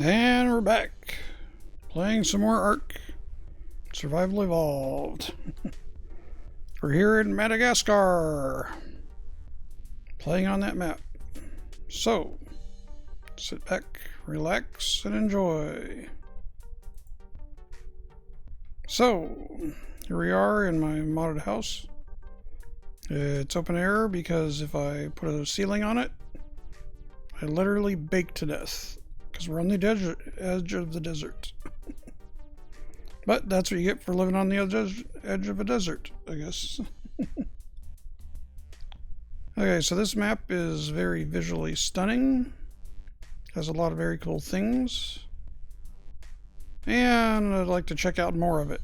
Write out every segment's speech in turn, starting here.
And we're back, playing some more Ark Survival Evolved. We're here in Madagascar, playing on that map. So, sit back, relax, and enjoy. So, here we are in my modded house. It's open air because if I put a ceiling on it, I literally bake to death. Because we're on the edge of the desert. But that's what you get for living on the edge of a desert, I guess. Okay, so this map is very visually stunning. Has a lot of very cool things. And I'd like to check out more of it.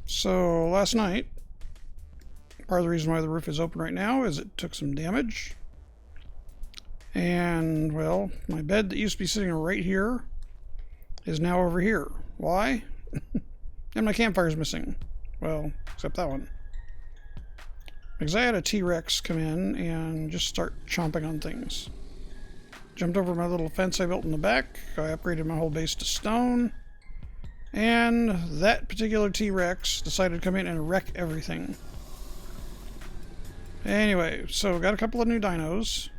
So last night, part of the reason why the roof is open right now is it took some damage. And, well, my bed that used to be sitting right here is now over here. Why? And my campfire's missing. Well, except that one. Because I had a T-Rex come in and just start chomping on things. Jumped over my little fence I built in the back. I upgraded my whole base to stone. And that particular T-Rex decided to come in and wreck everything. Anyway, so got a couple of new dinos.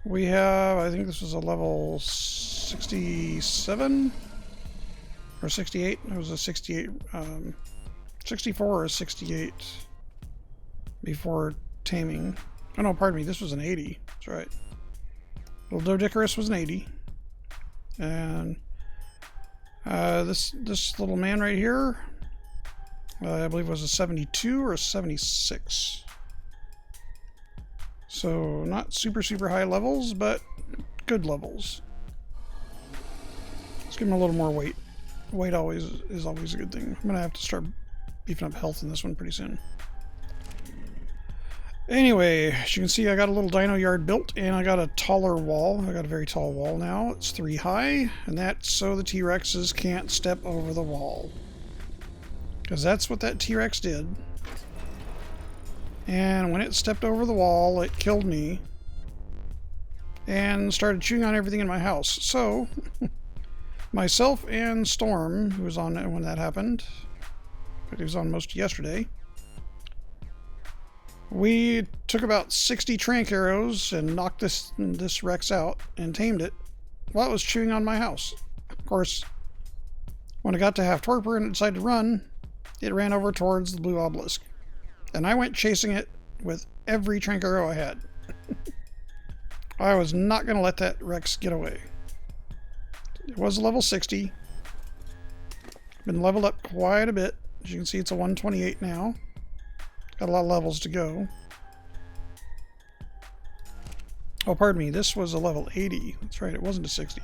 We have, I think this was a level 67 or 68. It was a 68, 64 or 68 before taming. Oh no, pardon me, this was an 80. That's right. Little Dodicarus was an 80. And this little man right here, I believe was a 72 or a 76. So, not super high levels, but good levels. Let's give him a little more weight. Weight is always a good thing. I'm going to have to start beefing up health in this one pretty soon. Anyway, as you can see, I got a little dino yard built, and I got a taller wall. I got a very tall wall now. It's 3 high, and that's so the T-Rexes can't step over the wall. Because that's what that T-Rex did. And when it stepped over the wall, it killed me and started chewing on everything in my house. So, myself and Storm, who was on when that happened, but he was on most yesterday, we took about 60 trank arrows and knocked this Rex out and tamed it while it was chewing on my house. Of course, when it got to half torpor and it decided to run, it ran over towards the blue obelisk. And I went chasing it with every trank arrow I had. I was not going to let that Rex get away. It was level 60. Been leveled up quite a bit. As you can see, it's a 128 now. Got a lot of levels to go. Oh, pardon me. This was a level 80. That's right. It wasn't a 60.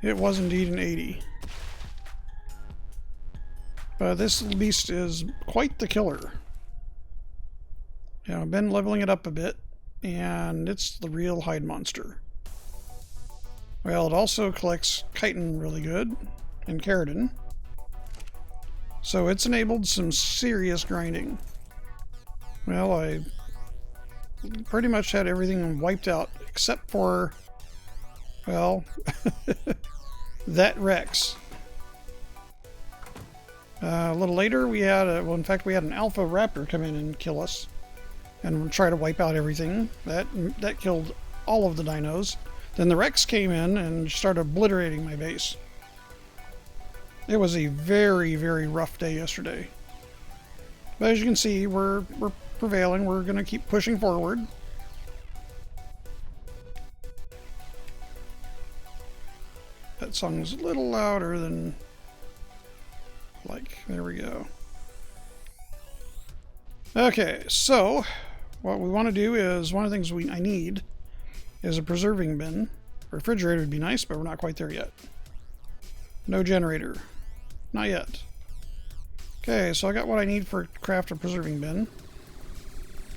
It was indeed an 80. But this beast is quite the killer. I've been leveling it up a bit, and it's the real hide monster. Well, it also collects chitin really good, and keratin. So it's enabled some serious grinding. Well, I pretty much had everything wiped out, except for, well, that Rex. A little later, we had in fact, we had an alpha raptor come in and kill us. And try to wipe out everything. That killed all of the dinos. Then the Rex came in and started obliterating my base. It was a very rough day yesterday. But as you can see, we're prevailing. We're going to keep pushing forward. That song's a little louder than... there we go. Okay, so... what we want to do is, one of the things I need is a preserving bin. A refrigerator would be nice, but we're not quite there yet. No generator. Not yet. Okay, so I got what I need for craft a preserving bin.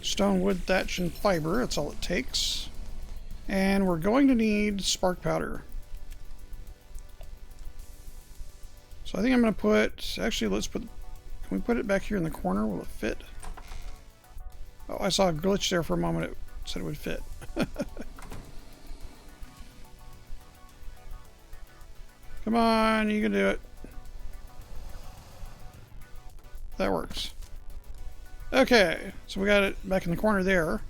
Stone, wood, thatch, and fiber. That's all it takes. And we're going to need spark powder. So I think I'm going to put... actually, let's put... can we put it back here in the corner? Will it fit? Oh, I saw a glitch there for a moment. It said it would fit. Come on, you can do it. That works. Okay, so we got it back in the corner there.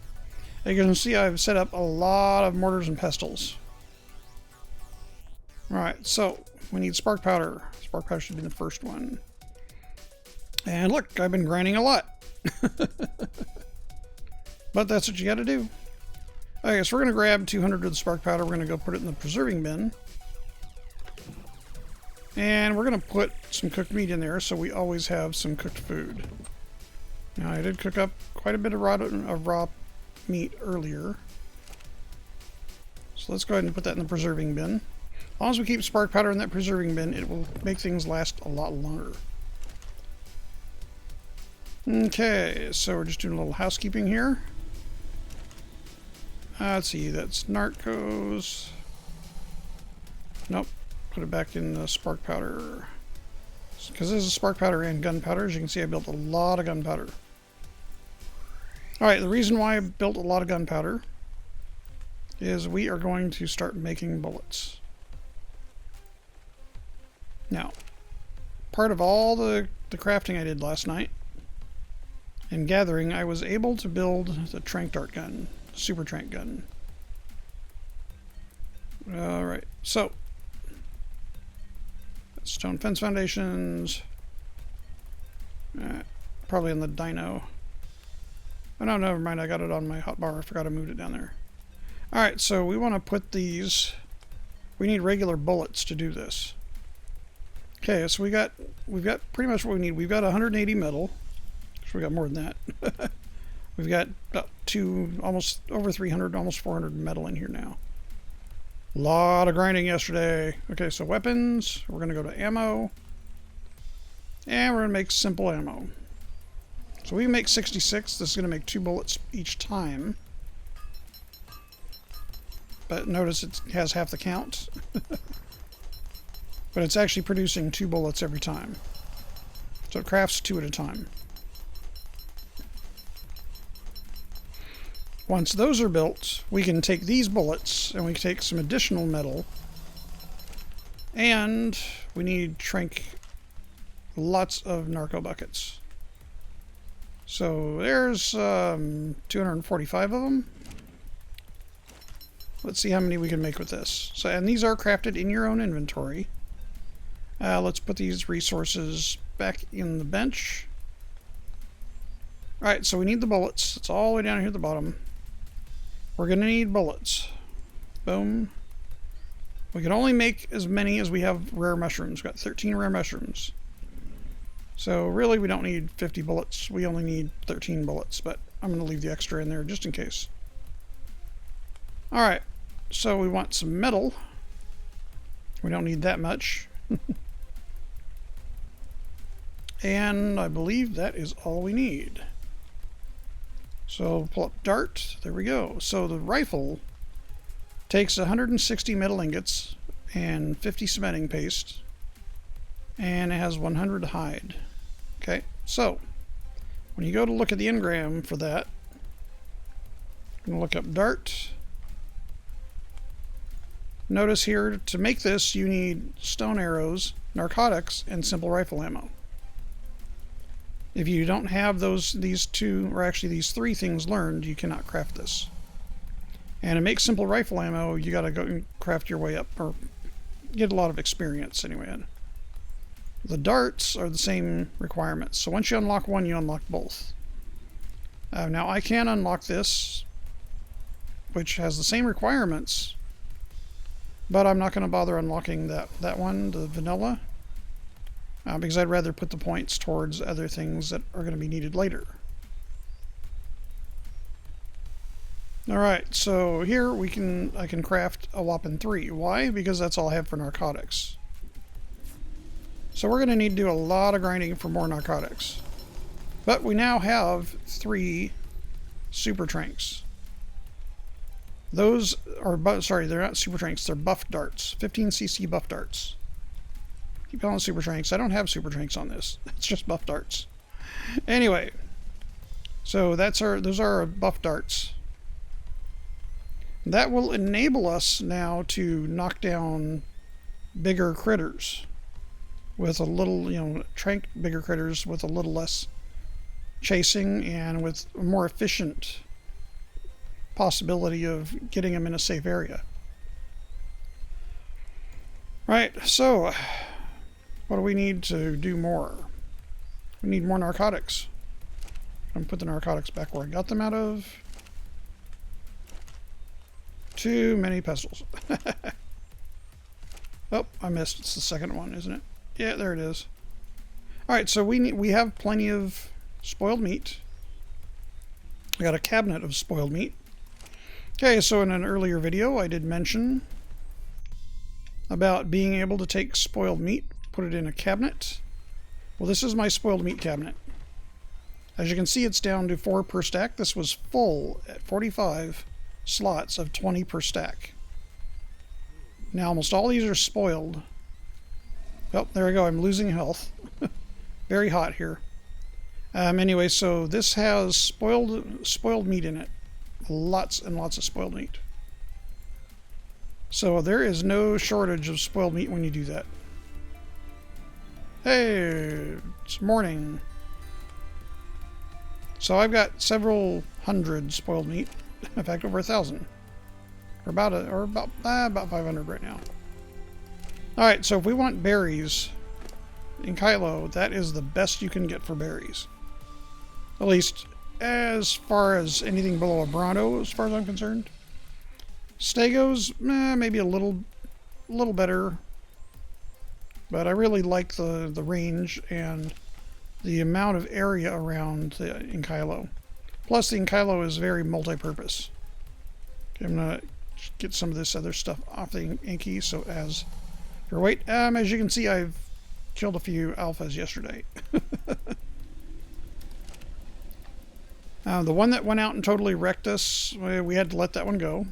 As you can see, I've set up a lot of mortars and pestles. Alright, so we need spark powder. Spark powder should be the first one. And look, I've been grinding a lot. But that's what you gotta do. Okay, so we're gonna grab 200 of the spark powder. We're gonna go put it in the preserving bin. And we're gonna put some cooked meat in there so we always have some cooked food. Now, I did cook up quite a bit of raw meat earlier. So let's go ahead and put that in the preserving bin. As long as we keep spark powder in that preserving bin, it will make things last a lot longer. Okay, so we're just doing a little housekeeping here. Let's see, that's Narcos. Nope, put it back in the spark powder. Because this is spark powder and gunpowder. As you can see, I built a lot of gunpowder. Alright, the reason why I built a lot of gunpowder is we are going to start making bullets. Now, part of all the crafting I did last night and gathering, I was able to build the trank dart gun, super trank gun. Alright, so stone fence foundations. Probably on the dyno. Oh no, never mind, I got it on my hotbar. I forgot I moved it down there. Alright, so we want to put these... We need regular bullets to do this. Okay, so we've got pretty much what we need. We've got 180 metal. So we got more than that. We've got about almost over 300, almost 400 metal in here now. A lot of grinding yesterday. Okay, so weapons. We're going to go to ammo. And we're going to make simple ammo. So we make 66. This is going to make 2 bullets each time. But notice it has half the count. But it's actually producing 2 bullets every time. So it crafts 2 at a time. Once those are built, we can take these bullets and we can take some additional metal. And we need lots of narco buckets. So there's 245 of them. Let's see how many we can make with this. So, and these are crafted in your own inventory. Let's put these resources back in the bench. Alright, so we need the bullets. It's all the way down here at the bottom. We're going to need bullets. Boom. We can only make as many as we have rare mushrooms. We've got 13 rare mushrooms. So really we don't need 50 bullets. We only need 13 bullets, but I'm going to leave the extra in there just in case. Alright, so we want some metal. We don't need that much. And I believe that is all we need. So pull up dart. There we go. So the rifle takes 160 metal ingots and 50 cementing paste. And it has 100 hide. Okay, so when you go to look at the engram for that, I'm going to look up dart. Notice here, to make this, you need stone arrows, narcotics, and simple rifle ammo. If you don't have these 3 things learned, you cannot craft this. And to make simple rifle ammo, you got to go and craft your way up, or get a lot of experience anyway. The darts are the same requirements. So once you unlock one, you unlock both. Now I can unlock this, which has the same requirements, but I'm not going to bother unlocking that one, the vanilla. Because I'd rather put the points towards other things that are going to be needed later. Alright, so here I can craft a whopping 3. Why? Because that's all I have for narcotics. So we're going to need to do a lot of grinding for more narcotics. But we now have 3 super tranks. Those are, sorry, they're not super tranks, they're buff darts. 15cc buff darts. Keep calling super tranks. I don't have super tranks on this. It's just buff darts. Anyway, so those are our buff darts. That will enable us now to knock down bigger critters with a little, trank bigger critters with a little less chasing and with a more efficient possibility of getting them in a safe area. Right, so what do we need to do more? We need more narcotics. I'm put the narcotics back where I got them out of. Too many pestles. Oh, I missed. It's the second one, isn't it? Yeah, there it is. All right, so we have plenty of spoiled meat. I got a cabinet of spoiled meat. Okay, so in an earlier video, I did mention about being able to take spoiled meat, put it in a cabinet. Well, this is my spoiled meat cabinet. As you can see, it's down to 4 per stack. This was full at 45 slots of 20 per stack. Now, almost all these are spoiled. Oh, there we go. I'm losing health. Very hot here. Anyway, so this has spoiled meat in it. Lots and lots of spoiled meat. So there is no shortage of spoiled meat when you do that. Hey, it's morning. So I've got several hundred spoiled meat. In fact, over 1,000. Or about 500 right now. All right, so if we want berries in Kylo, that is the best you can get for berries. At least as far as anything below a Bronto, as far as I'm concerned. Stegos, maybe a little better, but I really like the range and the amount of area around the Inkylo. Plus, the Inkylo is very multi-purpose. Okay, I'm gonna get some of this other stuff off the Inky. So as your weight, as you can see, I've killed a few alphas yesterday. The one that went out and totally wrecked us, we had to let that one go.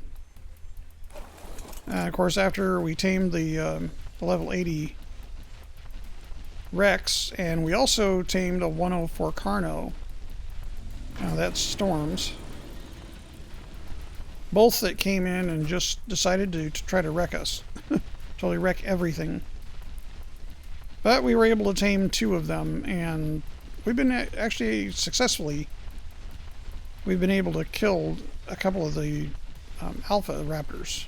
Of course, after we tamed the level 80 Rex, and we also tamed a 104 Carno. Now that's Storms. Both that came in and just decided to try to wreck us. Totally wreck everything. But we were able to tame 2 of them, and we've been actually successfully. We've been able to kill a couple of the alpha raptors.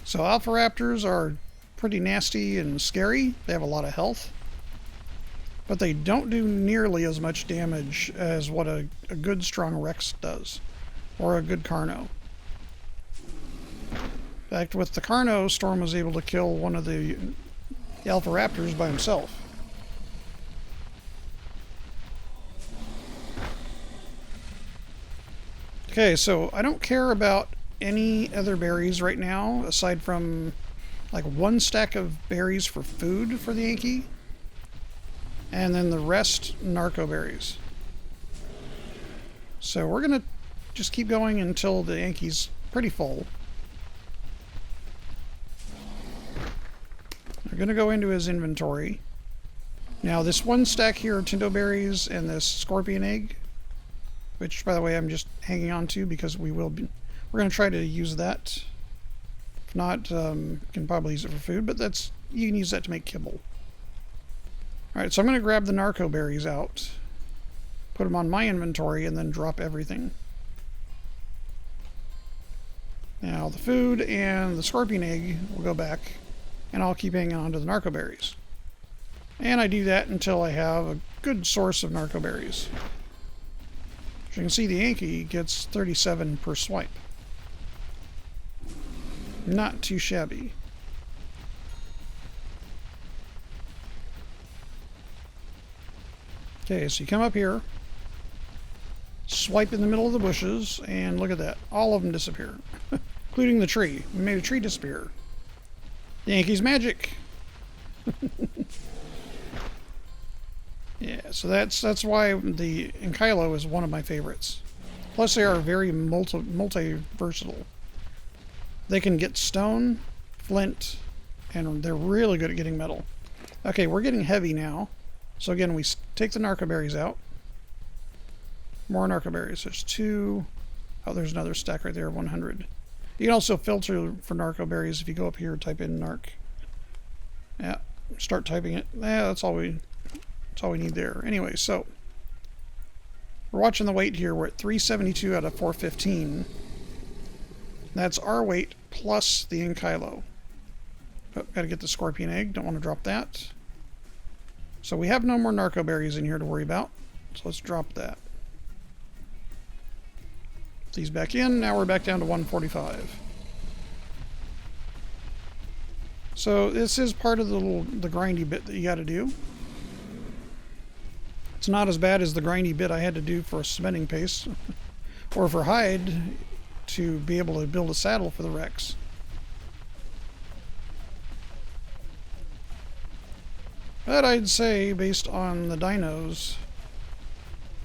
So alpha raptors are pretty nasty and scary. They have a lot of health. But they don't do nearly as much damage as what a good strong Rex does. Or a good Carno. In fact, with the Carno, Storm was able to kill one of the alpha raptors by himself. Okay, so I don't care about any other berries right now, aside from like 1 stack of berries for food for the Yankee, and then the rest narco berries. So we're gonna just keep going until the Yankee's pretty full. We're gonna go into his inventory. Now this 1 stack here of Tinto berries and this scorpion egg, which by the way I'm just hanging on to because we're going to try to use that. If not, you can probably use it for food, but you can use that to make kibble. Alright, so I'm going to grab the narco berries out, put them on my inventory, and then drop everything. Now the food and the scorpion egg will go back, and I'll keep hanging on to the narco berries. And I do that until I have a good source of narco berries. As you can see, the Yankee gets 37 per swipe. Not too shabby. Okay, so you come up here, swipe in the middle of the bushes, and look at that. All of them disappear, including the tree. We made a tree disappear. The Yankee's magic. Yeah, so that's why the Inkylo is one of my favorites. Plus, they are very multi-versatile. They can get stone, flint, and they're really good at getting metal. Okay, we're getting heavy now. So again, we take the narco berries out. More narco berries. There's 2. Oh, there's another stack right there, 100. You can also filter for narco berries if you go up here and type in narc. Yeah, start typing it. Yeah, that's all we need there. Anyway, so we're watching the weight here. We're at 372 out of 415. That's our weight plus the Enkylo. Oh, got to get the scorpion egg. Don't want to drop that. So we have no more narco berries in here to worry about. So let's drop that. These back in. Now we're back down to 145. So this is part of the grindy bit that you got to do. It's not as bad as the grindy bit I had to do for cementing paste or for hide to be able to build a saddle for the Rex. But I'd say, based on the dinos,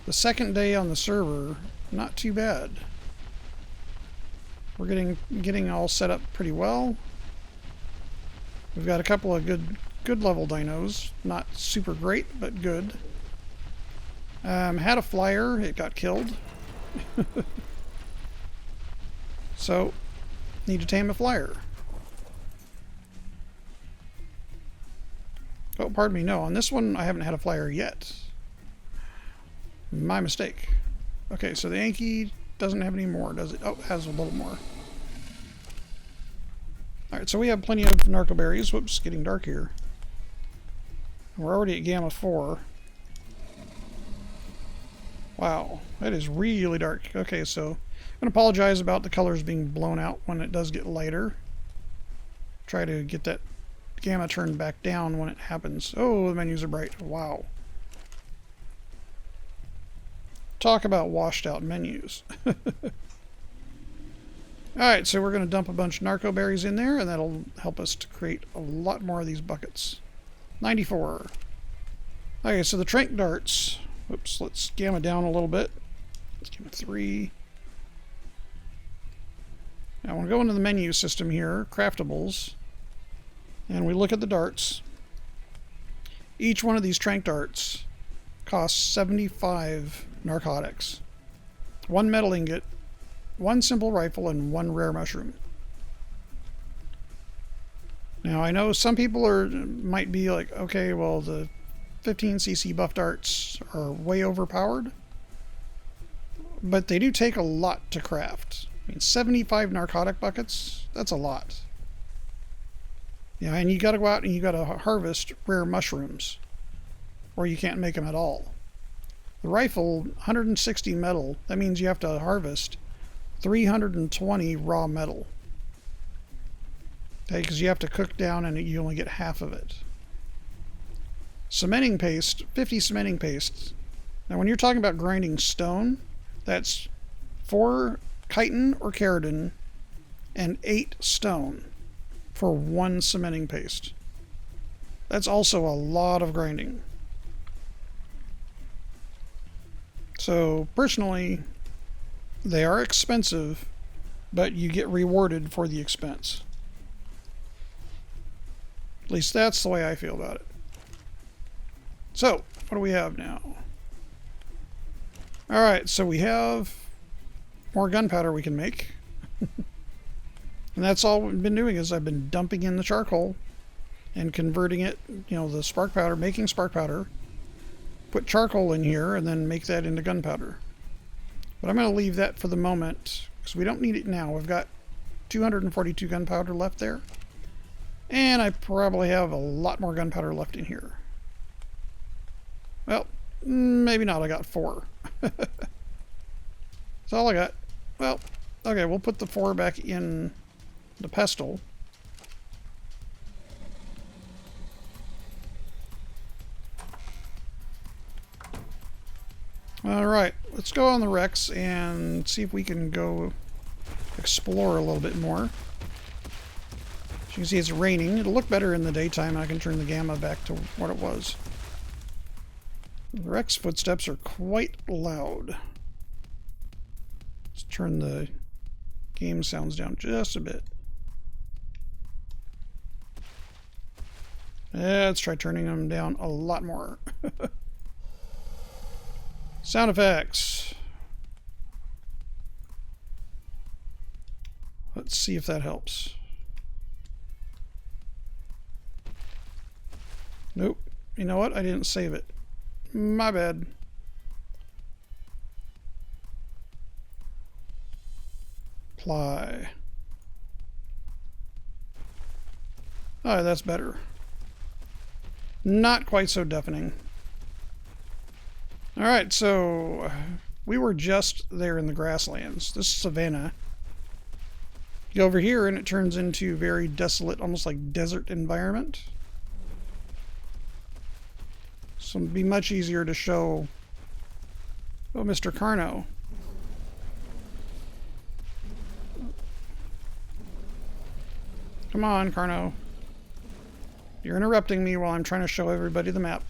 the second day on the server, not too bad. We're getting all set up pretty well. We've got a couple of good level dinos. Not super great, but good. Had a flyer, it got killed. So, need to tame a flyer. Oh, pardon me, no. On this one, I haven't had a flyer yet. My mistake. Okay, so the Yankee doesn't have any more, does it? Oh, it has a little more. Alright, so we have plenty of narco berries. Whoops, getting dark here. We're already at Gamma 4. Wow, that is really dark. Okay, so I'm going to apologize about the colors being blown out when it does get lighter. Try to get that gamma turned back down when it happens. Oh, the menus are bright. Wow. Talk about washed out menus. Alright, so we're going to dump a bunch of narco berries in there, and that'll help us to create a lot more of these buckets. 94. Okay, so the trank darts. Oops, let's gamma down a little bit. Let's gamma 3. Now we'll go into the menu system here, craftables, and we look at the darts. Each one of these trank darts costs 75 narcotics. 1 metal ingot, 1 simple rifle, and 1 rare mushroom. Now I know some people might be like, okay, well the 15cc buff darts are way overpowered, but they do take a lot to craft. I mean, 75 narcotic buckets, that's a lot. Yeah, and you gotta go out and you gotta harvest rare mushrooms, or you can't make them at all. The rifle, 160 metal, that means you have to harvest 320 raw metal. Okay, because you have to cook down and you only get half of it. Cementing paste, 50 cementing paste. Now when you're talking about grinding stone, that's 4 chitin or keratin and 8 stone for 1 cementing paste. That's also a lot of grinding. So personally, they are expensive, but you get rewarded for the expense. At least that's the way I feel about it. So, what do we have now? Alright, so we have more gunpowder we can make. And that's all we've been doing, is I've been dumping in the charcoal and converting it, the spark powder, making spark powder, put charcoal in here, and then make that into gunpowder. But I'm going to leave that for the moment, because we don't need it now. We've got 242 gunpowder left there. And I probably have a lot more gunpowder left in here. Well, maybe not. I got 4. That's all I got. Well, okay, we'll put the 4 back in the pestle. Alright, let's go on the Rex and see if we can go explore a little bit more. As you can see, it's raining. It'll look better in the daytime. I can turn the gamma back to what it was. The Rex footsteps are quite loud. Let's turn the game sounds down just a bit. Yeah, let's try turning them down a lot more. Sound effects. Let's see if that helps. Nope. You know what? I didn't save it. My bad. Apply. Oh, that's better. Not quite so deafening. Alright, so we were just there in the grasslands. This is savanna. You go over here and it turns into very desolate, almost like desert environment. So it'd be much easier to show. Oh, Mr. Carno. Come on, Carno. You're interrupting me while I'm trying to show everybody the map.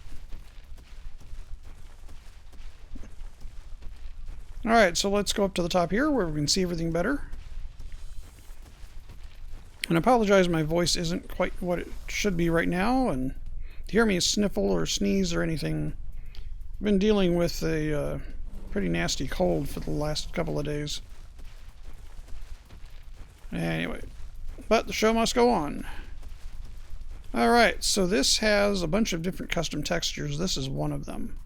Alright, so let's go up to the top here where we can see everything better. And I apologize, my voice isn't quite what it should be right now, and to hear me sniffle or sneeze or anything, I've been dealing with a pretty nasty cold for the last couple of days. Anyway, but the show must go on. Alright, so this has a bunch of different custom textures. This is one of them.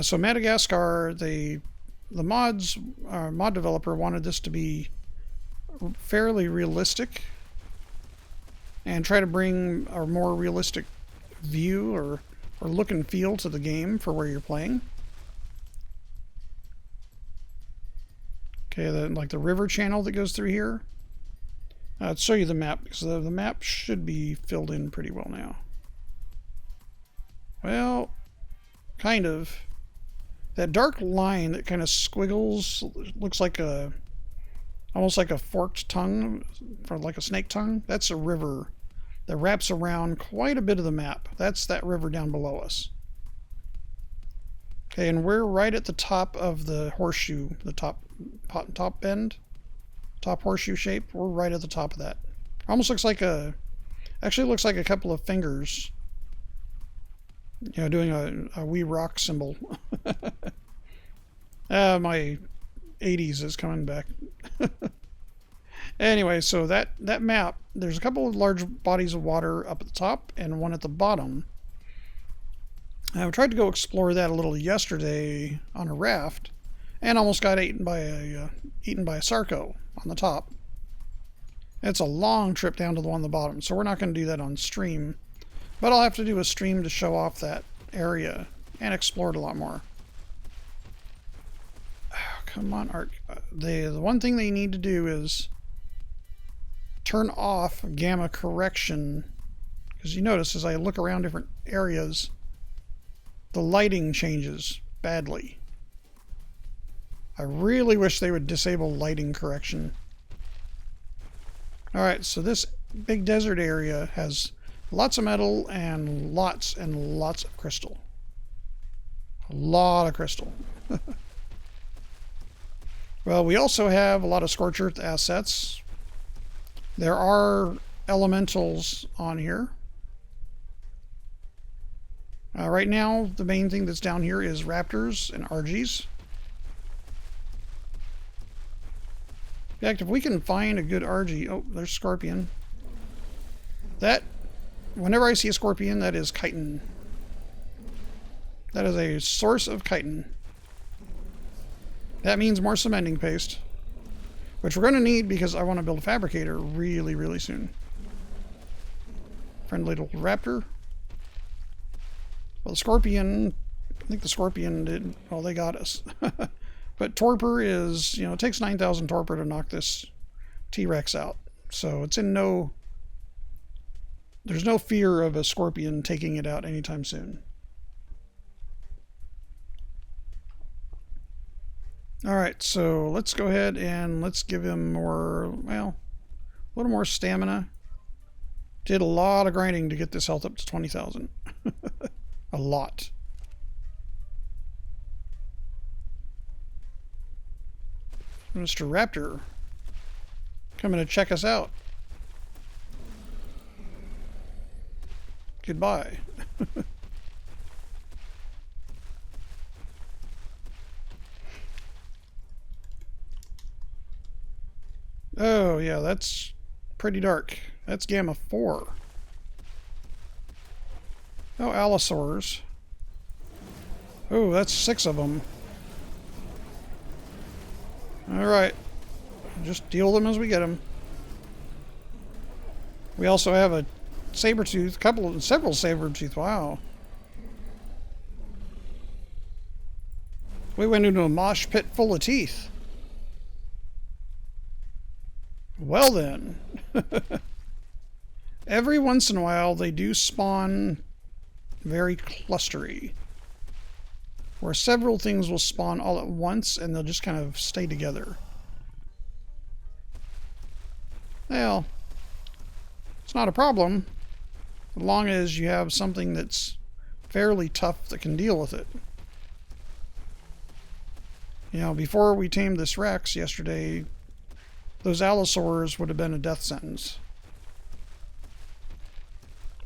So Madagascar, the mod developer wanted this to be fairly realistic and try to bring a more realistic view or look and feel to the game for where you're playing. Okay, like the river channel that goes through here. I'll show you the map, because the map should be filled in pretty well now. Well, kind of. That dark line that kind of squiggles looks like almost like a forked tongue, or like a snake tongue. That's a river that wraps around quite a bit of the map. That's that river down below us. Okay, and we're right at the top of the horseshoe, the top bend. Top horseshoe shape. We're right at the top of that. Almost looks like actually looks like a couple of fingers, you know, doing a wee rock symbol. My 80s is coming back. Anyway, so that map, there's a couple of large bodies of water up at the top and one at the bottom. I tried to go explore that a little yesterday on a raft and almost got eaten by a sarco on the top. It's a long trip down to the one on the bottom, so we're not going to do that on stream. But I'll have to do a stream to show off that area and explore it a lot more. Oh, come on, Ark. The one thing they need to do is turn off gamma correction, because you notice as I look around different areas, the lighting changes badly. I really wish they would disable lighting correction. Alright, so this big desert area has lots of metal and lots of crystal. A lot of crystal. Well, we also have a lot of scorched earth assets. There are elementals on here. Right now, the main thing that's down here is raptors and RGs. In fact, if we can find a good RG... Oh, there's scorpion. Whenever I see a scorpion, that is chitin. That is a source of chitin. That means more cementing paste, which we're going to need because I want to build a fabricator really, really soon. Friendly little raptor. Well, the scorpion... I think the scorpion did... Well, they got us. But torpor is... You know, it takes 9,000 torpor to knock this T-Rex out. So it's in no... There's no fear of a scorpion taking it out anytime soon. Alright, so let's go ahead and let's give him more, well, a little more stamina. Did a lot of grinding to get this health up to 20,000. A lot. Mr. Raptor coming to check us out. Goodbye. Oh, Oh, yeah, that's pretty dark. That's Gamma 4. Oh, allosaurs. Oh, that's 6 of them. Alright. Just deal them as we get them. We also have a saber-tooth, several saber-tooth. Wow. We went into a mosh pit full of teeth. Well then. Every once in a while they do spawn very clustery, where several things will spawn all at once and they'll just kind of stay together. Well, it's not a problem as long as you have something that's fairly tough that can deal with it. You know, before we tamed this Rex yesterday, those allosaurs would have been a death sentence.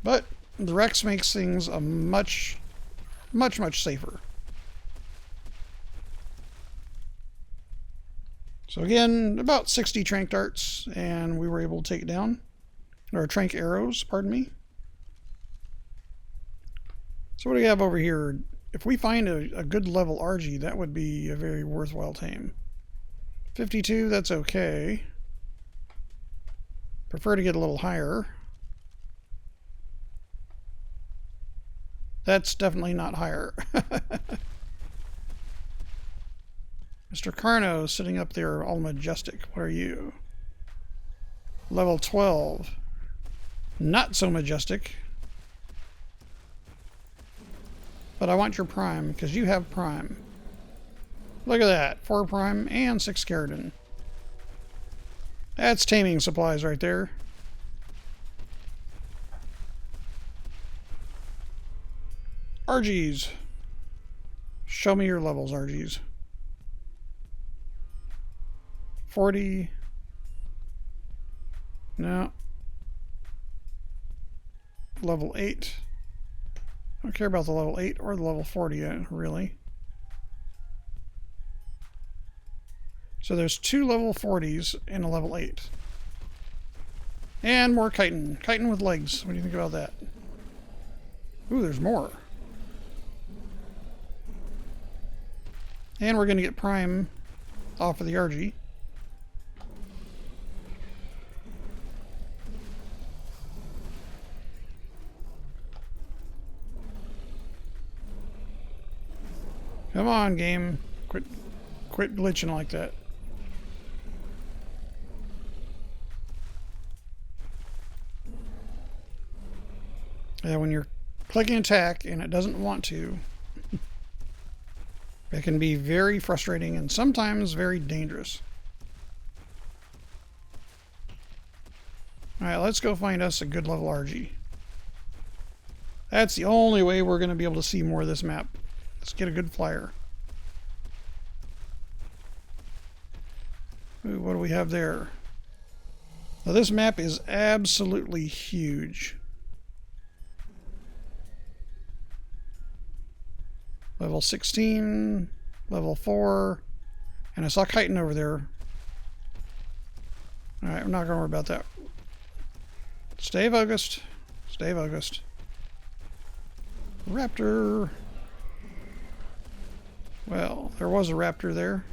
But the Rex makes things a much safer. So again, about 60 trank darts, and we were able to take it down. Or trank arrows, pardon me. So what do we have over here? If we find a good level RG, that would be a very worthwhile tame. 52, that's okay. Prefer to get a little higher. That's definitely not higher. Mr. Carno sitting up there all majestic. What are you? Level 12. Not so majestic. But I want your prime, because you have prime. Look at that. 4 prime and 6 keratin. That's taming supplies right there. RGs. Show me your levels, RGs. 40. No. Level 8. I don't care about the level 8 or the level 40 yet, really. So there's 2 level 40s and a level 8. And more chitin. Chitin with legs. What do you think about that? Ooh, there's more. And we're going to get prime off of the RG. Come on, game. Quit glitching like that. Yeah, when you're clicking attack and it doesn't want to, it can be very frustrating and sometimes very dangerous. Alright, let's go find us a good level RG. That's the only way we're going to be able to see more of this map. Let's get a good flyer. Ooh, what do we have there? Now this map is absolutely huge. Level 16, level 4, and I saw chitin over there. Alright, I'm not going to worry about that. Stay focused. Stay focused. Raptor. Well, there was a raptor there.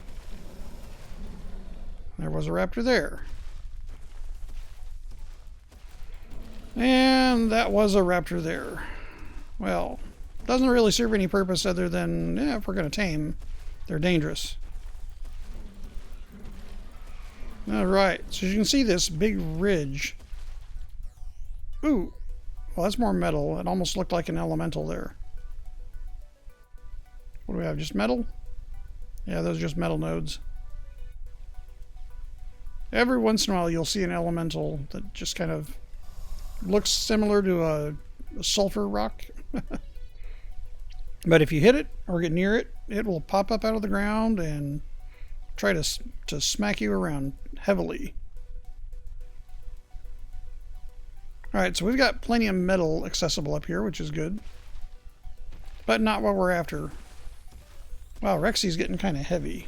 There was a raptor there. And that was a raptor there. Well, doesn't really serve any purpose other than, yeah, if we're going to tame, they're dangerous. Alright, so you can see this big ridge. Ooh, well that's more metal. It almost looked like an elemental there. What do we have, just metal? Yeah, those are just metal nodes. Every once in a while you'll see an elemental that just kind of looks similar to a sulfur rock. But if you hit it or get near it, it will pop up out of the ground and try to smack you around heavily. Alright, so we've got plenty of metal accessible up here, which is good. But not what we're after. Wow, Rexy's getting kind of heavy.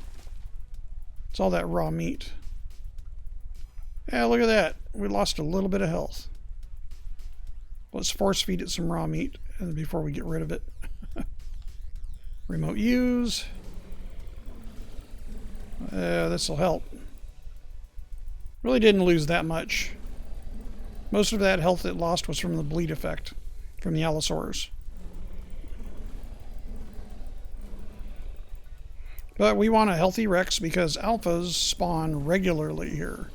It's all that raw meat. Yeah, look at that. We lost a little bit of health. Let's force feed it some raw meat before we get rid of it. Remote use. This will help. Really didn't lose that much. Most of that health it lost was from the bleed effect from the allosaurs. But we want a healthy Rex because alphas spawn regularly here.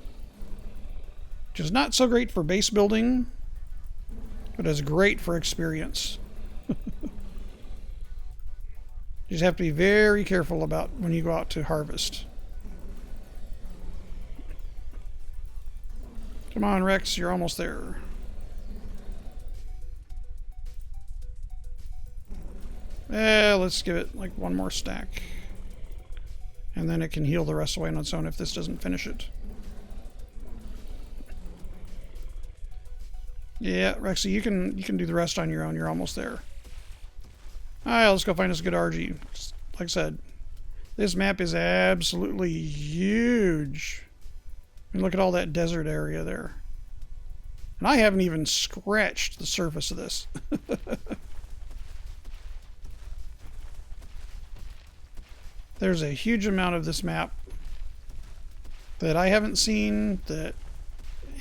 Which is not so great for base building, but is great for experience. You just have to be very careful about when you go out to harvest. Come on, Rex, you're almost there. Let's give it like one more stack. And then it can heal the rest away on its own if this doesn't finish it. Yeah, Rexy, you can do the rest on your own. You're almost there. Alright, let's go find us a good RG. Like I said, this map is absolutely huge. And look at all that desert area there. And I haven't even scratched the surface of this. There's a huge amount of this map that I haven't seen,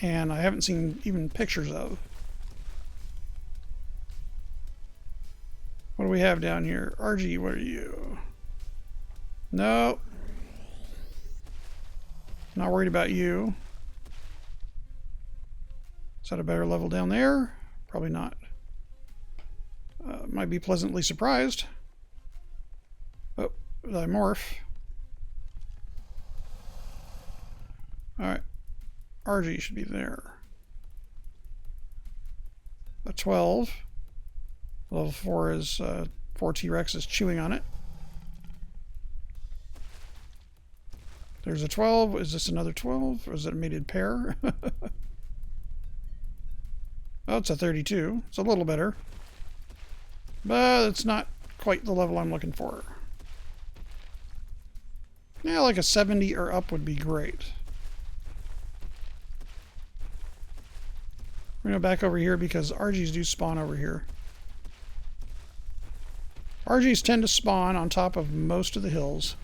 and I haven't seen even pictures of. What do we have down here? RG, what are you? No. Not worried about you. Is that a better level down there? Probably not. Might be pleasantly surprised. Oh, did I morph? Alright. RG should be there. A 12. Level 4 is 4 T-Rex is chewing on it. There's a 12. Is this another 12? Or is it a mated pair? Oh, it's a 32. It's a little better. But it's not quite the level I'm looking for. Yeah, like a 70 or up would be great. We're going to go back over here because RGs do spawn over here. RGs tend to spawn on top of most of the hills.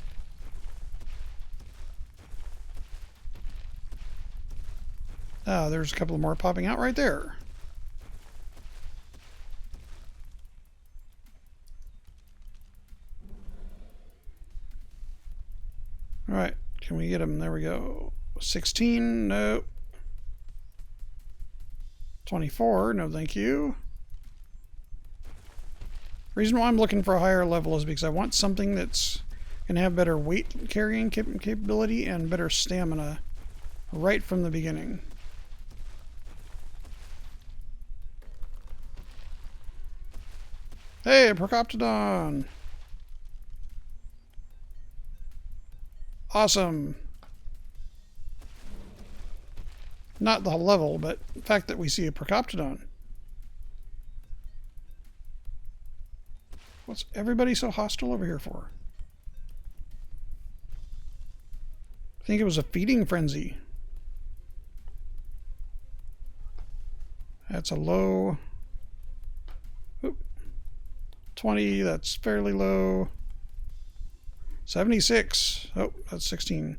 Ah, there's a couple more popping out right there. Alright, can we get them? There we go. 16, no. 24, no thank you. Reason why I'm looking for a higher level is because I want something that's going to have better weight carrying capability and better stamina right from the beginning. Hey, Procoptodon! Awesome! Not the level, but the fact that we see a Procoptodon. What's everybody so hostile over here for? I think it was a feeding frenzy. That's a low. Oop. 20, that's fairly low. 76. Oh, that's 16.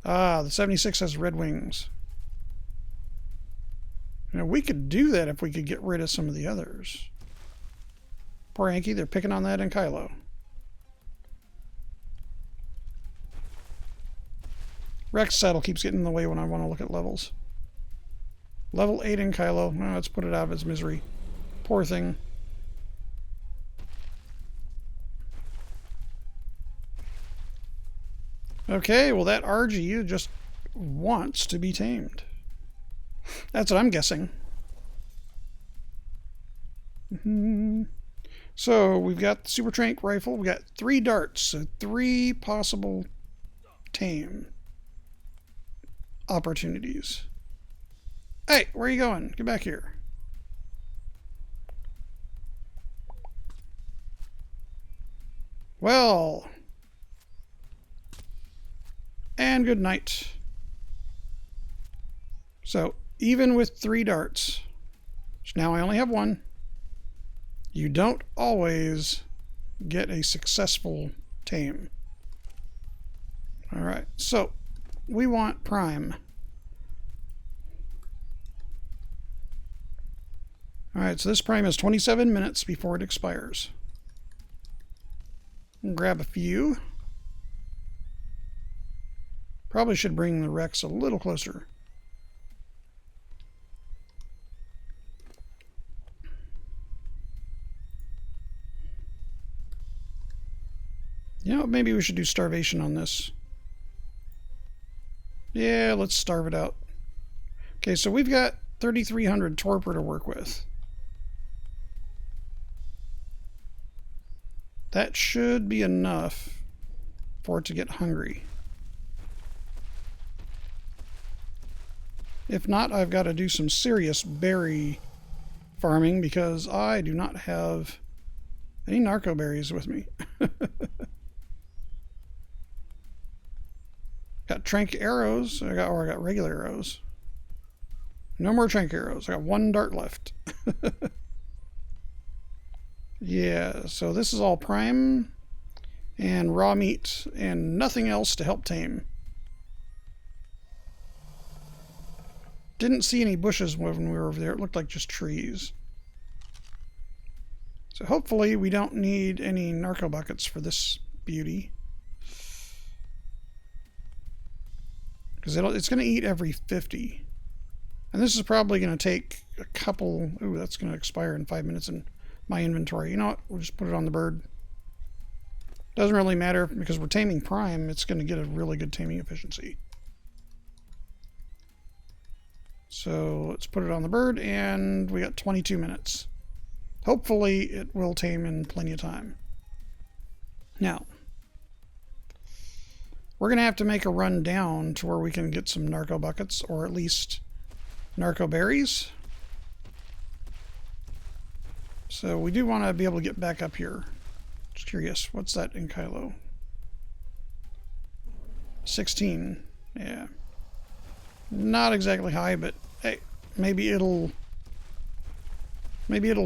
Ah, the 76 has red wings. You know, we could do that if we could get rid of some of the others. Poor Hanky, they're picking on that in Kylo. Rex saddle keeps getting in the way when I want to look at levels. Level 8 in Kylo. Oh, let's put it out of its misery. Poor thing. Okay, well that RG just wants to be tamed. That's what I'm guessing. So we've got the Super Trank rifle. We got 3 darts, so 3 possible tame opportunities. Hey, where are you going? Get back here. Well, and good night. So even with 3 darts, which now I only have 1, you don't always get a successful tame. Alright, so we want prime. Alright, so this prime has 27 minutes before it expires. Grab a few. Probably should bring the Rex a little closer. You know, maybe we should do starvation on this. Yeah, let's starve it out. Okay, so we've got 3,300 torpor to work with. That should be enough for it to get hungry. If not, I've got to do some serious berry farming because I do not have any narco berries with me. Got trank arrows. I got regular arrows. No more trank arrows. I got 1 dart left. Yeah, so this is all prime and raw meat and nothing else to help tame. Didn't see any bushes when we were over there. It looked like just trees. So hopefully we don't need any narco buckets for this beauty. Because it's going to eat every 50. And this is probably going to take a couple... Ooh, that's going to expire in 5 minutes in my inventory. You know what? We'll just put it on the bird. Doesn't really matter because we're taming prime. It's going to get a really good taming efficiency. So let's put it on the bird, and we got 22 minutes. Hopefully it will tame in plenty of time. Now, we're going to have to make a run down to where we can get some narco buckets, or at least narco berries. So we do want to be able to get back up here. Just curious, what's that in Kylo? 16. Yeah. Not exactly high, but hey, maybe it'll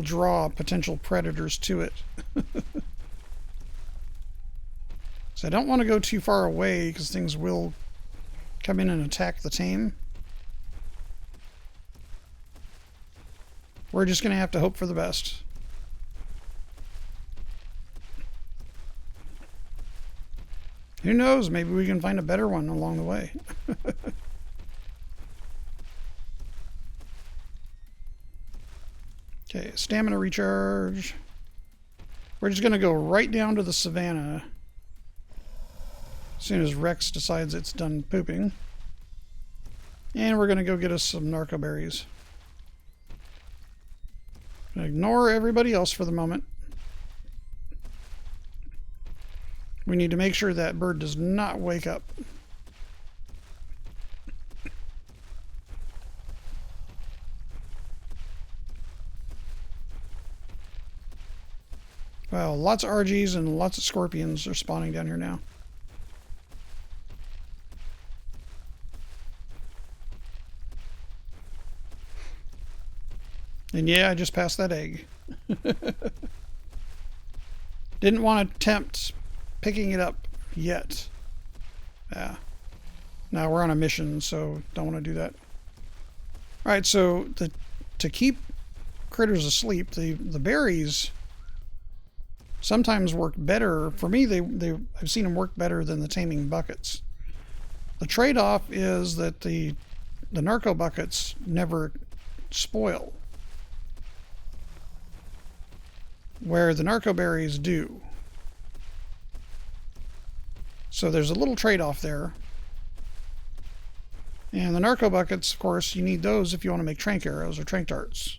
draw potential predators to it. So I don't want to go too far away because things will come in and attack the tame. We're just going to have to hope for the best. Who knows? Maybe we can find a better one along the way. Okay, stamina recharge. We're just going to go right down to the savannah as soon as Rex decides it's done pooping. And we're going to go get us some narco berries. Ignore everybody else for the moment. We need to make sure that bird does not wake up. Well, lots of RGs and lots of scorpions are spawning down here now. And yeah, I just passed that egg. Didn't want to tempt picking it up yet. Yeah. Now we're on a mission, so don't want to do that. Alright, so to keep critters asleep, the berries sometimes work better. For me, I've seen them work better than the taming buckets. The trade-off is that the narco buckets never spoil, where the narco berries do. So there's a little trade-off there. And the narco buckets, of course, you need those if you want to make trank arrows or trank darts.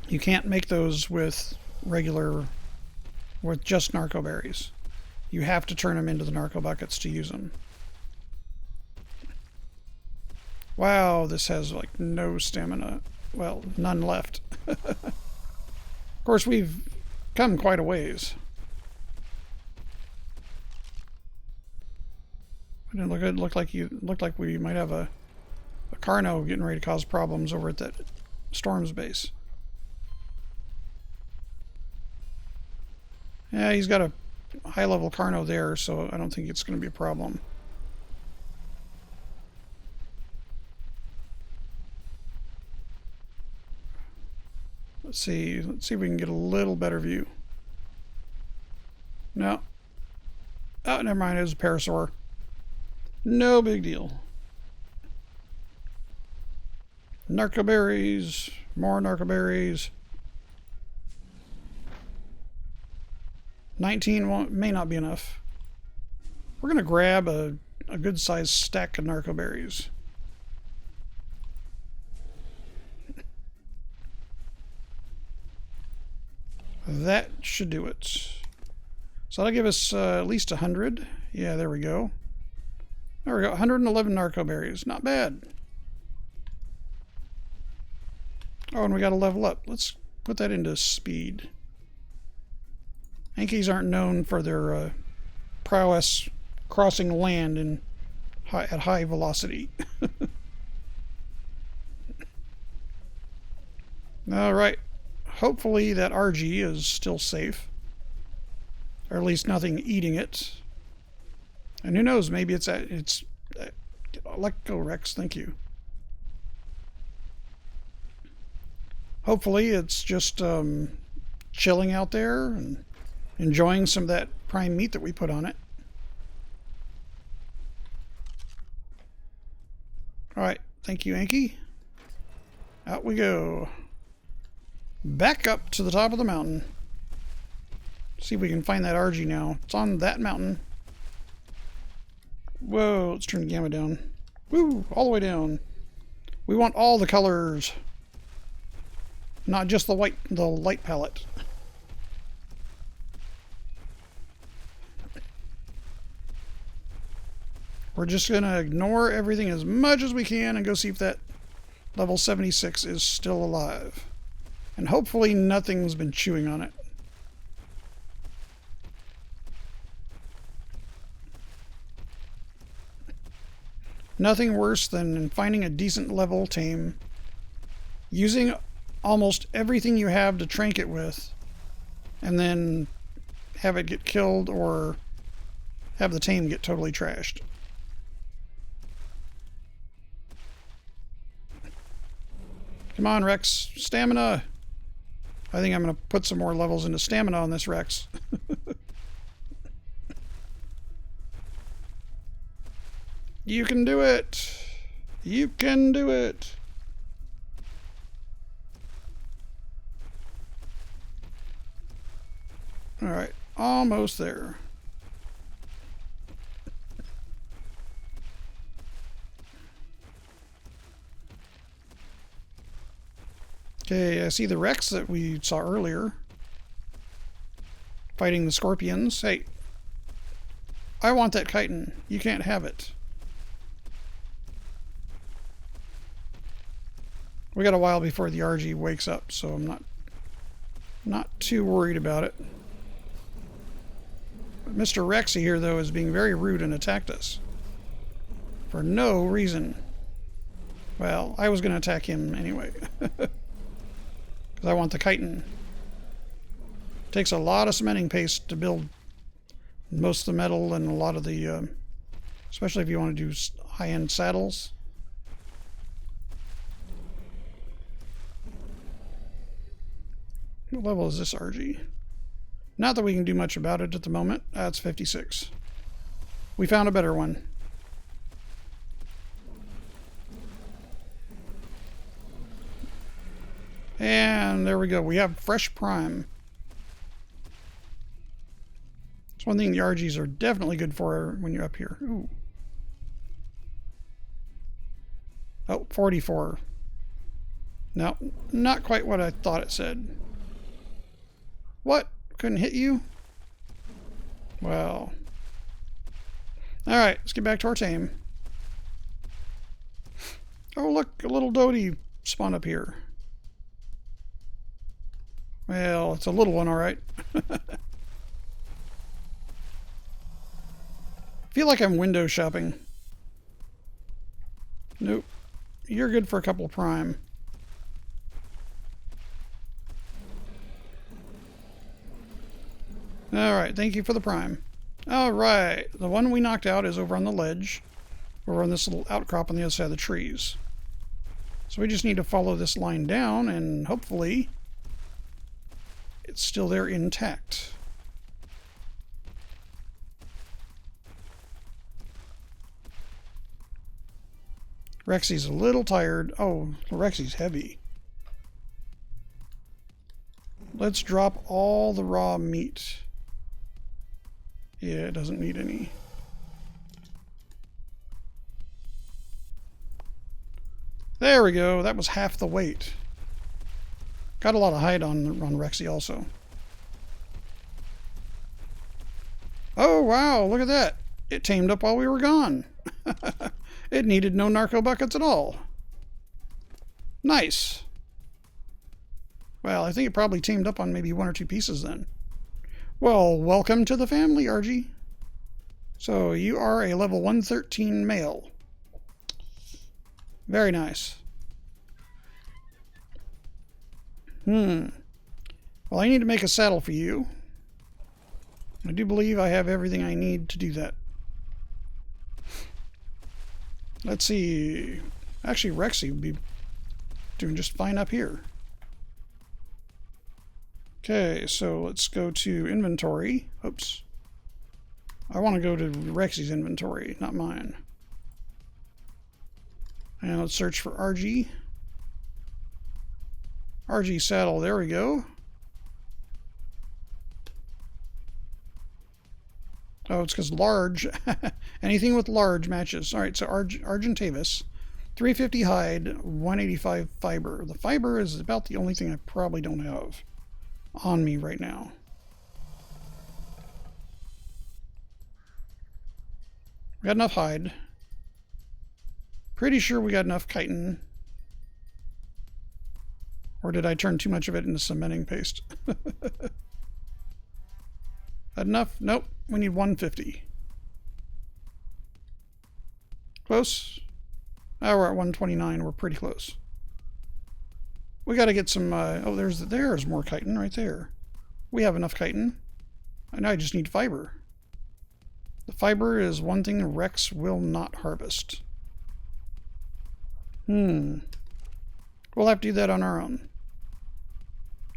You can't make those with just narco berries. You have to turn them into the narco buckets to use them. Wow, this has like no stamina. Well, none left. Of course, we've come quite a ways. It looked like we might have a A Carno getting ready to cause problems over at that Storm's base. Yeah, he's got a high-level Carno there, so I don't think it's going to be a problem. Let's see if we can get a little better view. No. Oh, never mind, it was a Parasaur. No big deal. Narcoberries. More narcoberries. 19 may not be enough. We're going to grab a good-sized stack of narcoberries. That should do it. So that'll give us at least 100. Yeah, there we go. There we go. 111 narcoberries. Not bad. Oh, and we got to level up. Let's put that into speed. Yankees aren't known for their prowess crossing land at high velocity. All right. Hopefully that RG is still safe. Or at least nothing eating it. And who knows, maybe it's let go, Rex, thank you. Hopefully it's just chilling out there and enjoying some of that prime meat that we put on it. Alright, thank you, Yankee. Out we go. Back up to the top of the mountain. See if we can find that RG now. It's on that mountain. Whoa, let's turn the gamma down. Woo, all the way down. We want all the colors. Not just the light palette. We're just going to ignore everything as much as we can and go see if that level 76 is still alive. And hopefully nothing's been chewing on it. Nothing worse than finding a decent level tame, using almost everything you have to trank it with, and then have it get killed or have the tame get totally trashed. Come on, Rex. Stamina. I think I'm going to put some more levels into stamina on this Rex. You can do it. You can do it. All right, almost there. Okay, I see the Rex that we saw earlier fighting the scorpions. Hey, I want that chitin. You can't have it. We got a while before the RG wakes up, so I'm not too worried about it. But Mr. Rexy here, though, is being very rude and attacked us. For no reason. Well, I was going to attack him anyway. Because I want the chitin. It takes a lot of cementing paste to build most of the metal and a lot of the... especially if you want to do high-end saddles. What level is this RG? Not that we can do much about it at the moment. That's 56. We found a better one. And there we go. We have fresh prime. It's one thing the RGs are definitely good for when you're up here. Ooh. Oh, 44. No, not quite what I thought it said. What? Couldn't hit you? Well. Alright, let's get back to our tame. Oh, look, a little Dodie spawned up here. Well, it's a little one, alright. Feel like I'm window shopping. Nope. you're good for a couple of prime. Alright, thank you for the prime. Alright, the one we knocked out is over on the ledge. Over on this little outcrop on the other side of the trees. So we just need to follow this line down and hopefully it's still there intact. Rexy's a little tired. Oh, Rexy's heavy. Let's drop all the raw meat. Yeah, it doesn't need any. There we go. That was half the weight. Got a lot of hide on Rexy also. Oh, wow. Look at that. It tamed up while we were gone. It needed no narco buckets at all. Nice. Well, I think it probably teamed up on maybe 1 or 2 pieces then. Well, welcome to the family, RG. So you are a level 113 male. Very nice. Well, I need to make a saddle for you. I do believe I have everything I need to do that. Let's see. Actually, Rexy would be doing just fine up here. Okay, so let's go to inventory. Oops. I want to go to Rexy's inventory, not mine. And let's search for RG. RG saddle, there we go. Oh, it's because large. Anything with large matches. Alright, so Argentavis. 350 hide, 185 fiber. The fiber is about the only thing I probably don't have on me right now. We got enough hide. Pretty sure we got enough chitin. Or did I turn too much of it into cementing paste? Enough? Nope. We need 150. Close? Oh, we're at 129. We're pretty close. We got to get some... oh, there's more chitin right there. We have enough chitin. And I just need fiber. The fiber is one thing Rex will not harvest. We'll have to do that on our own.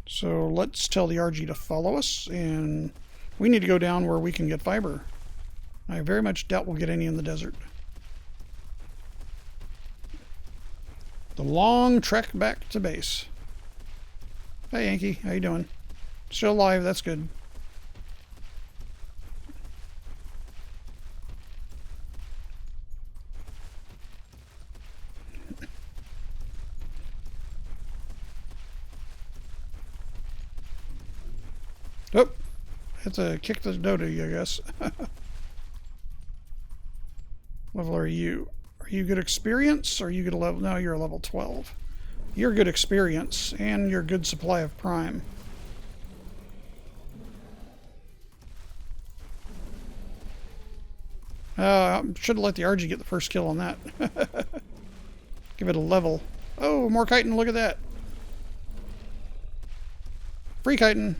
So let's tell the RG to follow us, and we need to go down where we can get fiber. I very much doubt we'll get any in the desert. The long trek back to base. Hey Yankee, how you doing? Still alive, that's good. Oh, have to kick the dodo, I guess. Level are you? Are you good experience? Or are you good level? No, you're a level 12. You're good experience, and you're good supply of prime. Should have let the RG get the first kill on that. Give it a level. Oh, more chitin, look at that. Free chitin.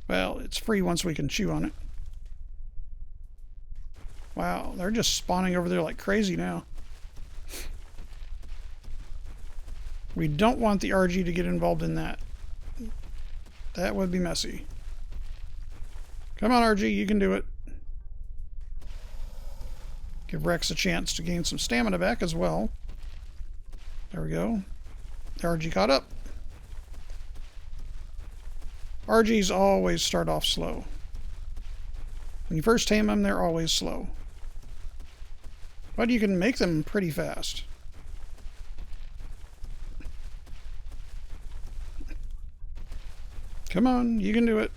Well, it's free once we can chew on it. Wow, they're just spawning over there like crazy now. We don't want the RG to get involved in that. That would be messy. Come on, RG, you can do it. Give Rex a chance to gain some stamina back as well. There we go. The RG caught up. RGs always start off slow. When you first tame them, they're always slow. But you can make them pretty fast. Come on, you can do it.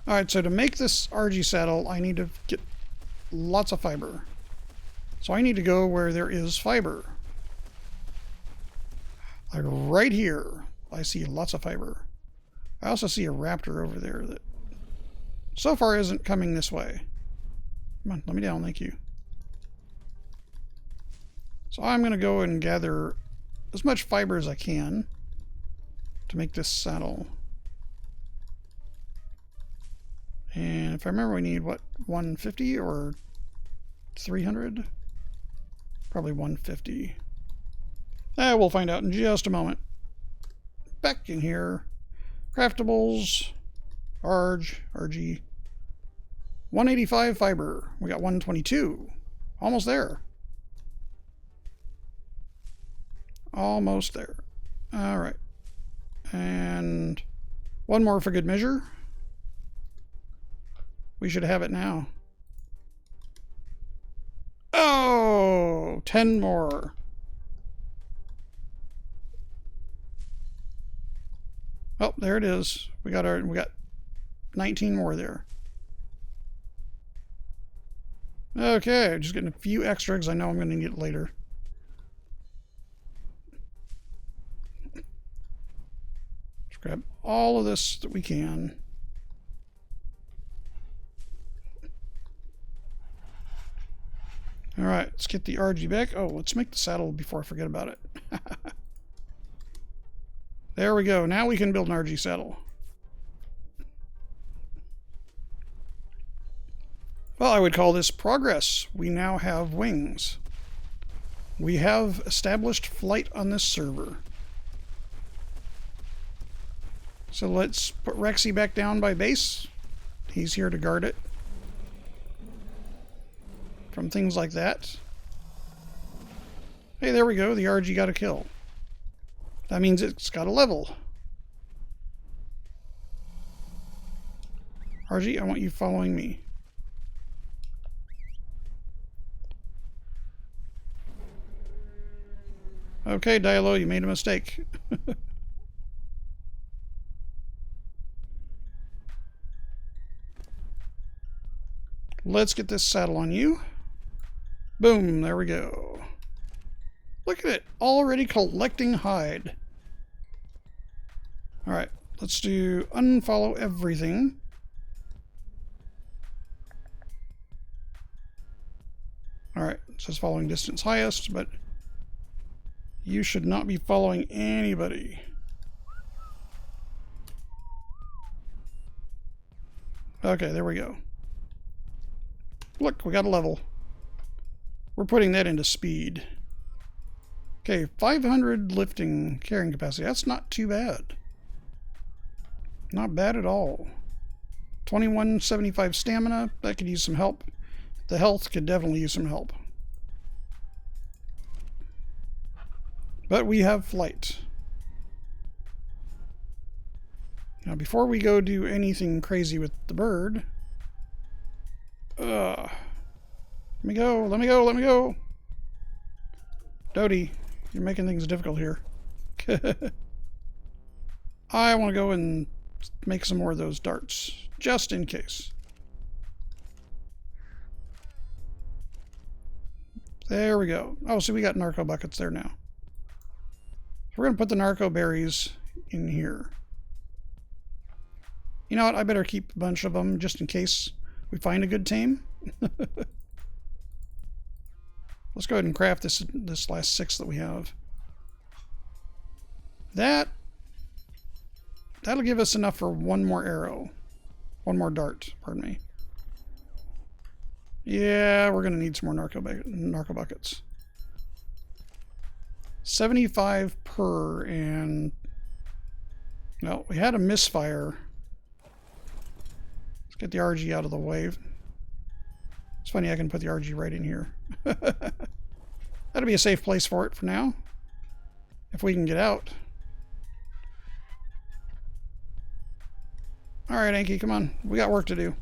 Alright, so to make this RG saddle, I need to get lots of fiber. So I need to go where there is fiber. Like right here, I see lots of fiber. I also see a raptor over there that so far isn't coming this way. Come on, let me down, thank you. So I'm going to go and gather as much fiber as I can to make this saddle. And if I remember, we need, what, 150 or 300? Probably 150. We'll find out in just a moment. Back in here. Craftables. RG. 185 fiber. We got 122. Almost there. Almost there. Alright. And one more for good measure. We should have it now. Oh, 10 more. Oh, there it is. We got 19 more there. Okay, just getting a few extra because I know I'm going to need it later. Let's grab all of this that we can. All right, let's get the RG back. Oh, let's make the saddle before I forget about it. There we go. Now we can build an RG saddle. Well, I would call this progress. We now have wings. We have established flight on this server. So let's put Rexy back down by base. He's here to guard it from things like that. Hey, there we go. The RG got a kill. That means it's got a level. RG, I want you following me. Okay, Dialo, you made a mistake. Let's get this saddle on you. Boom, there we go. Look at it, already collecting hide. Alright, let's do unfollow everything. Alright, it says following distance highest, but you should not be following anybody. Okay, there we go. Look, we got a level. We're putting that into speed. Okay, 500 lifting carrying capacity. That's not too bad. Not bad at all. 2175 stamina. That could use some help. The health could definitely use some help. But we have flight. Now, before we go do anything crazy with the bird... let me go, let me go, let me go! Dodie, you're making things difficult here. I want to go and make some more of those darts, just in case. There we go. Oh, so we got narco buckets there now. We're going to put the narco berries in here. You know what? I better keep a bunch of them just in case we find a good tame. Let's go ahead and craft this last 6 that we have. That'll give us enough for one more arrow. One more dart, pardon me. Yeah, we're going to need some more narco buckets. 75 per, and... No, we had a misfire. Let's get the RG out of the way. It's funny, I can put the RG right in here. That'll be a safe place for it for now. If we can get out. Alright, Anki, come on. We got work to do.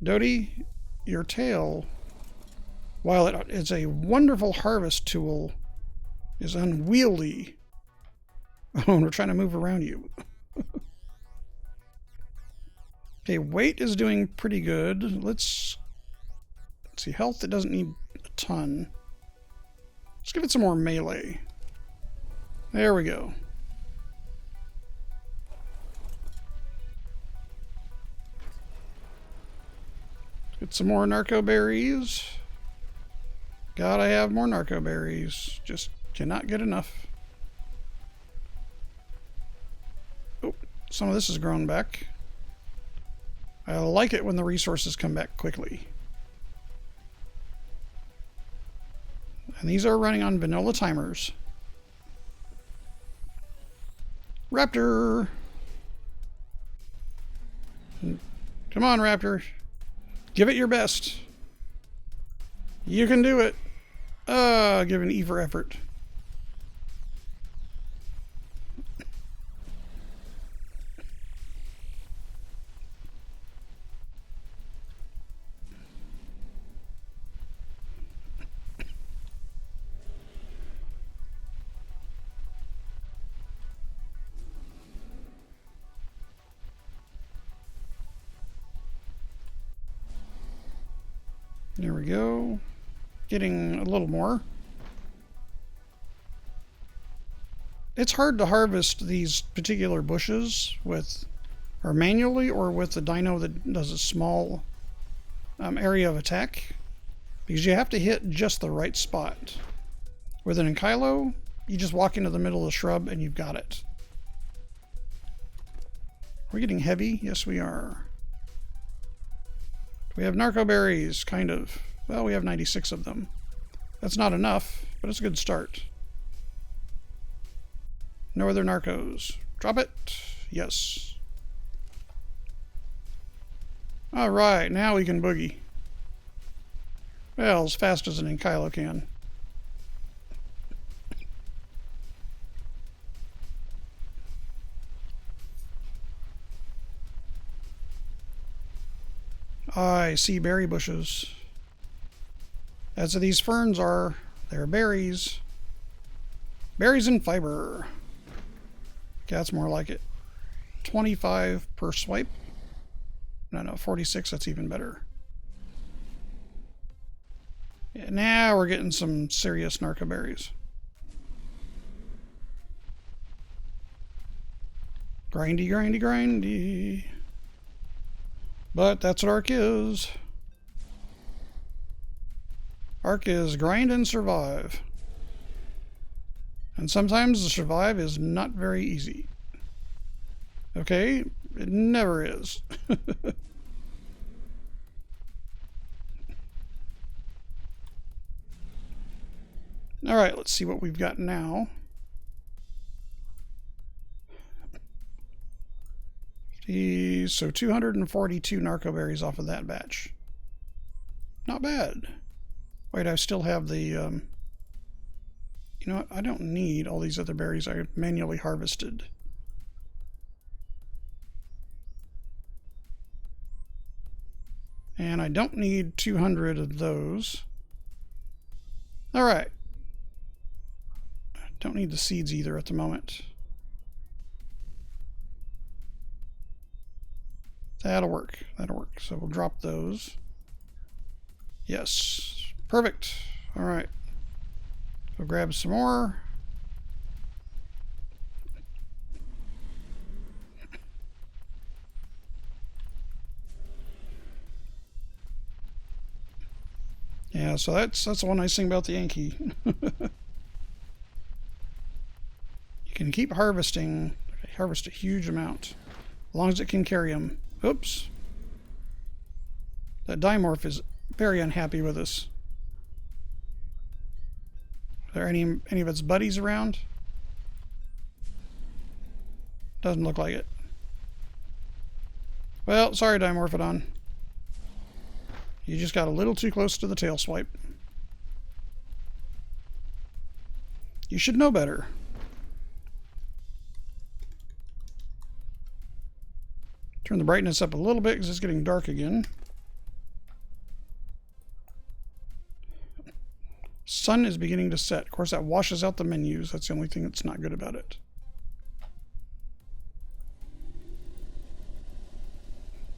Dodie, your tail, while it is a wonderful harvest tool, is unwieldy. Oh, we're trying to move around you. Okay, weight is doing pretty good. Let's see, health, it doesn't need a ton. Let's give it some more melee. There we go. Get some more narco berries. Gotta have more narco berries. Just cannot get enough. Oh, some of this has grown back. I like it when the resources come back quickly. And these are running on vanilla timers. Raptor! Come on, Raptor. Give it your best. You can do it. Give an E for effort. There we go. Getting a little more. It's hard to harvest these particular bushes with, or manually, or with the dino that does a small area of attack, because you have to hit just the right spot. With an Ankylo, you just walk into the middle of the shrub and you've got it. Are we getting heavy? Yes, we are. We have narco berries, kind of. Well, we have 96 of them. That's not enough, but it's a good start. No other narcos. Drop it. Yes. All right, now we can boogie. Well, as fast as an Ankylo can. I see berry bushes. As these ferns are, they're berries. Berries and fiber. Okay, that's more like it. 25 per swipe. No, 46, that's even better. Yeah, now we're getting some serious narco berries. Grindy, grindy, grindy. But that's what Ark is. Ark is grind and survive. And sometimes the survive is not very easy. Okay? It never is. Alright, let's see what we've got now. So 242 narco berries off of that batch. Not bad. Wait, I still have the... you know what? I don't need all these other berries I manually harvested. And I don't need 200 of those. Alright. Don't need the seeds either at the moment. That'll work. That'll work. So we'll drop those. Yes. Perfect. All right. We'll grab some more. Yeah, so that's the one nice thing about the Yankee. You can keep harvesting. Harvest a huge amount. As long as it can carry them. Oops. That dimorph is very unhappy with us. Are there any of its buddies around? Doesn't look like it. Well, sorry, Dimorphodon. You just got a little too close to the tail swipe. You should know better. Turn the brightness up a little bit because it's getting dark again. Sun is beginning to set. Of course, that washes out the menus. That's the only thing that's not good about it.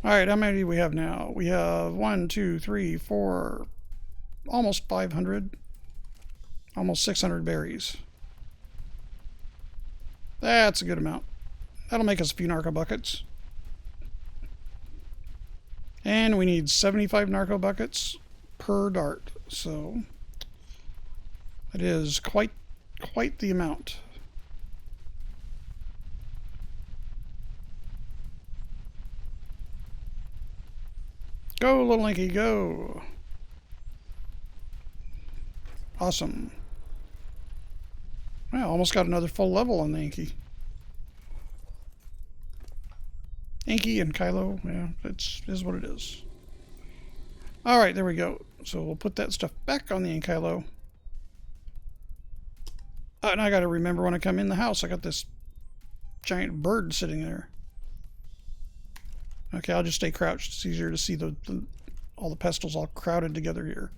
Alright, how many do we have now? We have 1, 2, 3, 4, almost 500. Almost 600 berries. That's a good amount. That'll make us a few narco buckets. And we need 75 narco buckets per dart. So it is quite the amount. Go, little Inky, go. Awesome. I almost got another full level on the Inky. Inky and Kylo, yeah, is what it is. Alright, there we go. So we'll put that stuff back on the Ankylo. And I gotta remember when I come in the house, I got this giant bird sitting there. Okay, I'll just stay crouched. It's easier to see all the pestles all crowded together here.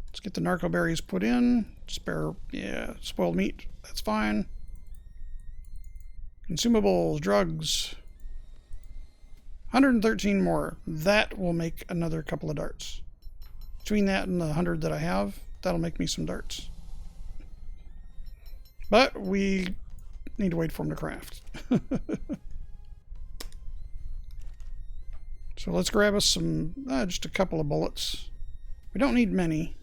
Let's get the narco berries put in. Spoiled meat. That's fine. Consumables, drugs. 113 more. That will make another couple of darts. Between that and the 100 that I have, that'll make me some darts. But we need to wait for them to craft. So let's grab us some, just a couple of bullets. We don't need many.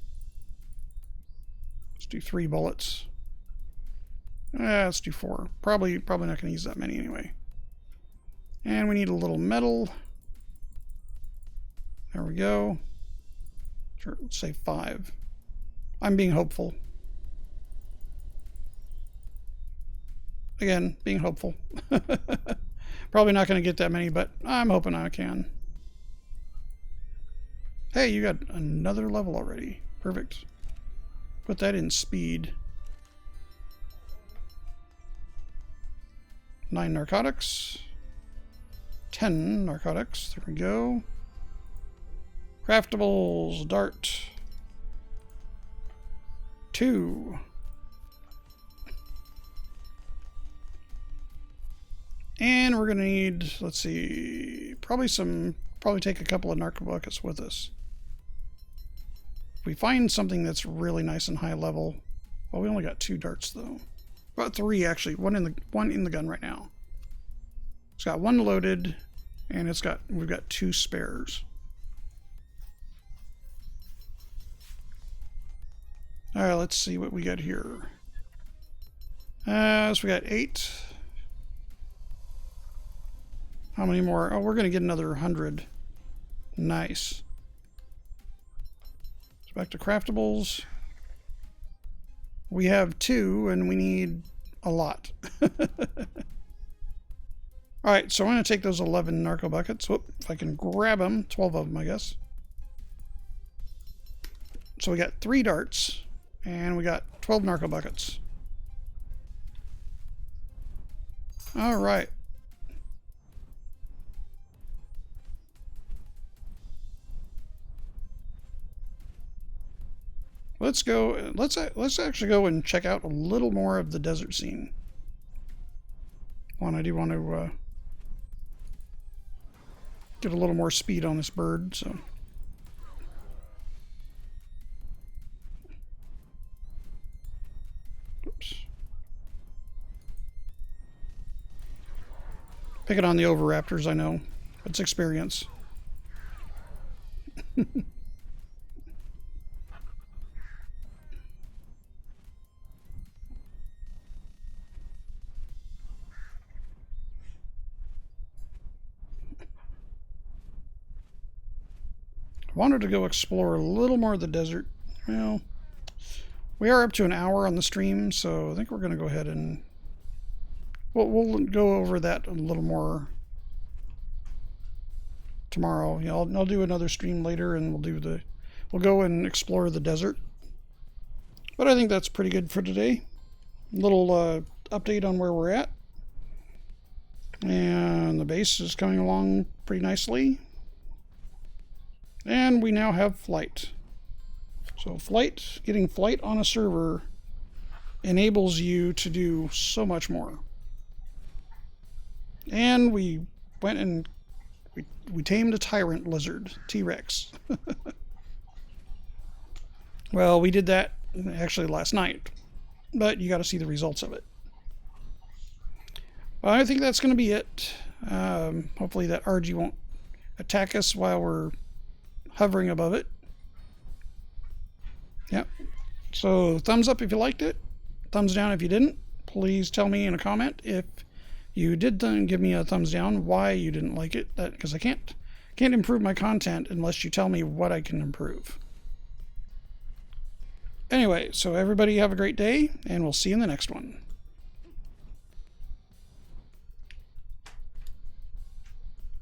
Let's do 3 bullets. Let's do 4. Probably not going to use that many anyway. And we need a little metal. There we go. Sure, let's say 5. I'm being hopeful. Again, being hopeful. Probably not going to get that many, but I'm hoping I can. Hey, you got another level already. Perfect. Put that in speed. 9 narcotics. 10 narcotics. There we go. Craftables. Dart. 2. And we're going to need, let's see, probably take a couple of narco buckets with us. If we find something that's really nice and high level, well, we only got 2 darts though. About 3 actually, one in the gun right now. It's got 1 loaded, and we've got 2 spares. All right, let's see what we got here. So we got 8. How many more? Oh, we're going to get another 100. Nice. So back to craftables. We have 2, and we need a lot. Alright, so I'm going to take those 11 narco buckets. Whoop, if I can grab them. 12 of them, I guess. So we got 3 darts, and we got 12 narco buckets. Alright. Let's go. Let's actually go and check out a little more of the desert scene. I do want to get a little more speed on this bird. So, oops. Picking on the Oviraptors, I know. It's experience. Wanted to go explore a little more of the desert. Well, we are up to an hour on the stream, so I think we're going to go ahead and we'll go over that a little more tomorrow. You know, I'll do another stream later, and we'll go and explore the desert. But I think that's pretty good for today. Little update on where we're at, and the base is coming along pretty nicely. And we now have flight. So getting flight on a server enables you to do so much more. And we went and we tamed a tyrant lizard, T-Rex. Well, we did that actually last night, but you got to see the results of it. Well, I think that's going to be it. Hopefully that RG won't attack us while we're hovering above it. Yep. So thumbs up if you liked it. Thumbs down if you didn't. Please tell me in a comment if you did give me a thumbs down why you didn't like it. Because I can't improve my content unless you tell me what I can improve. Anyway, so everybody have a great day, and we'll see you in the next one.